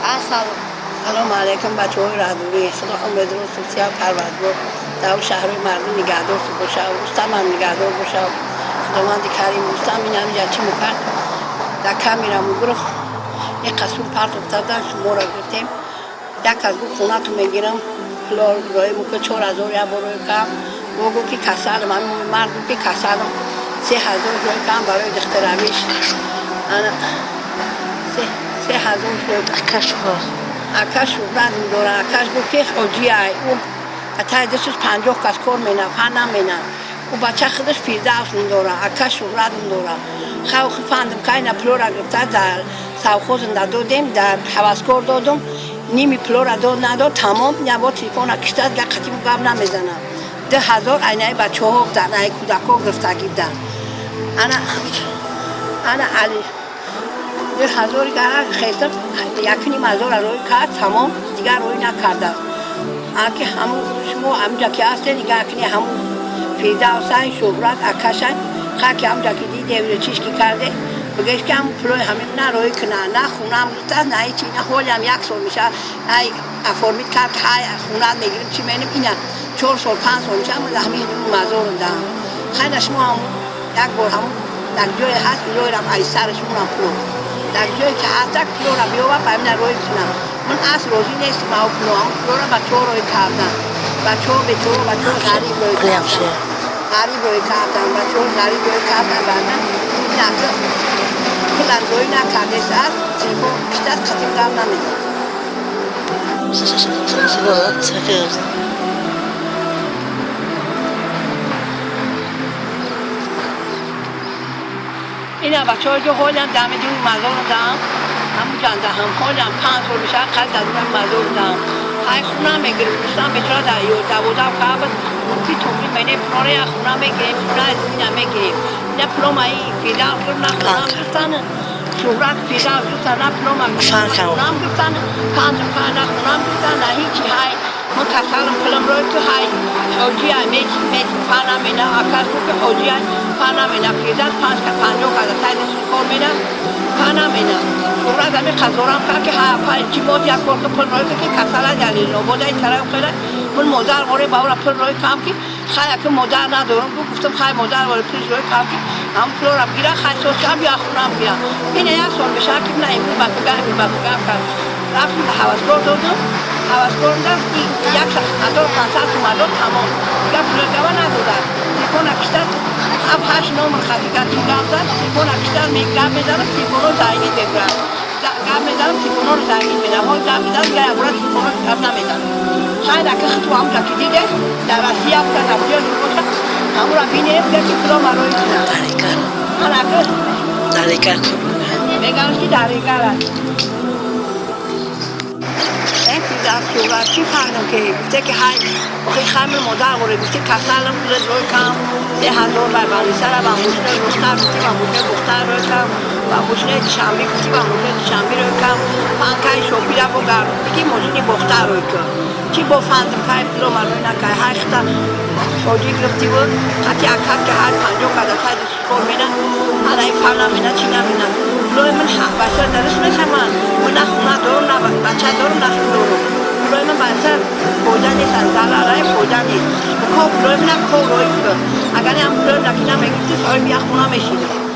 سلام علیکم بچه های ردوری خدا عمر درست و سیاه پروردگار در شهر مردم نگهدار باشه و رستم هم نگهدار باشه و خداوند کریم رستم این هم یکی مکرد در کم میرم و گرفت یک قصور پرت افتادن شما را گرفتیم یک از گو خونه تو میگیرم پلار رای موکه 4000 یا برای کم و گو که کسالم همین مرد گو که کسالم 3000 روی کم برای دختر رویش 3000 روی اکش رو برد میداره اکش گو که حجی های او اتای دستش 50 کس کار مینه فنم مینه او بچه خودش 15 میداره اکش رو برد میداره خواه فندم که این پلو را گرفته در سوخوزن در دادیم در حواسکار دادم نیمی پلو را داد نداد تمام نبا تلیفون را کشتد که قطیم گب نمیزنه 10,000 اینه بچه ها در اینه کودک ها گرفتگی بودن انا علی 10,000 خیلی یکی نیم هزار روی کرد تمام دیگر روی نکرده اگه همون شما همونجا که هسته دیگر اکنی همون فیده و سعی شهرت اکشن خواهد که همونجا که دیده چیش که کرده بگیش که همون پلوی همین نه روی کنه نه خونه هم دوسته نه هیچی نه حالی هم 1 سال میشه ای افرمید کرد که های خونه میگیریم چی مینیم اینه 4 سال 5 سال میشه همون همین مزار دارم خیلی شما همون یک بار همون در جای هست روی رم ای سرشون هم پلو در جایی که هست یک پلو را بیاوه همین روی کنم من اصل روزی نیست ما او پلو هم پلو را بچه ها روی کردن بچه ها غریب روی کردن غریب روی کردن بچه ها غریب روی کردن بردن این اصلا کلن روی نکرده سر تلیفون کشتت خطیم گم نمیده اینا بچه ها جو حالی هم دمه دیون مزار دارم همون جنده هم حالی هم 5 سال بشه قد در اون مزار دارم های خونه هم میگیرم دوستان بچه 12 کعبت که تومری بینه پلاره یا خونه میگیریم خونه از این هم میگیریم نه پلوم هایی فیده کرد نه خونه هم گفتن شهرت فیده گفتن نه پلوم هم خونه هم گفتن 5 کار نه خونه هم گفتن نه هیچی های من کسالم پلم روی تو های حوجی های میتی پنم اینه اکر تو که حوجی های پنم اینه فیده 5 که 50 کار تای دست کار مینه پنم اینه شهرت همی قضارم کرد که های چی بود یک بار که پل روی که کسال دلیل نبود این طرف خیلی من مادر واره باور پل روی کام کی خیلی که مادر ندارم گفتم خیلی مادر واره پل روی کام کی هم پل را بگیره خیلی سوچم یا خونم بیا اینه یک سال بشه که نه این بافگاه کرد رفتم به حواسکار دادم حواسکار دادم یک شخص 1500 تومان داد تمام دیگه پل گوه ندادن تلیفون اکشتر اب 8 نمبر خطیگت گم زد تلیفون اکشتر میگم میزنم تلیفون رو زنگی بگیرم گم میزنم تلیفون رو زنگی میدم حال گم میزنم گه امورا تلیفون رو گم نمیزنم خیلی که خطو همونجا که دیده در رسیه بودن نبودی باشه همون را بینه بگه که پلا مروی کنم دریگر میگم که دریگر هست این فیده از شورت چی فردم که گفته که های بخی خیمه مادر باره گفته کسالم پولت روی کم 10,000 بر بریسه را با موشنه دختر گفتی با موشنه دختر روی کم با موشنه دیشنبی گفتی با موشنه دیشنبی روی کم پنکای شوپی را با گرد بگی موشنه دختر روی کم چی با فندم که پلو مروی نکه های خطا شوجی گرفتی بود حتی اکر که هر 50 کده تای دستی کار مینه حالا این فرنم مینه چی نمینه پلوی من بچه درش نشه من نه خونه دارم نه بچه دارم نه خونه دارم پلوی من بچه فوجه نیستن زلالای فوجه نیست بکا پلوی منم که روی کن اگر هم پلوی نکنه میگفتی سای بیا خونه میشیده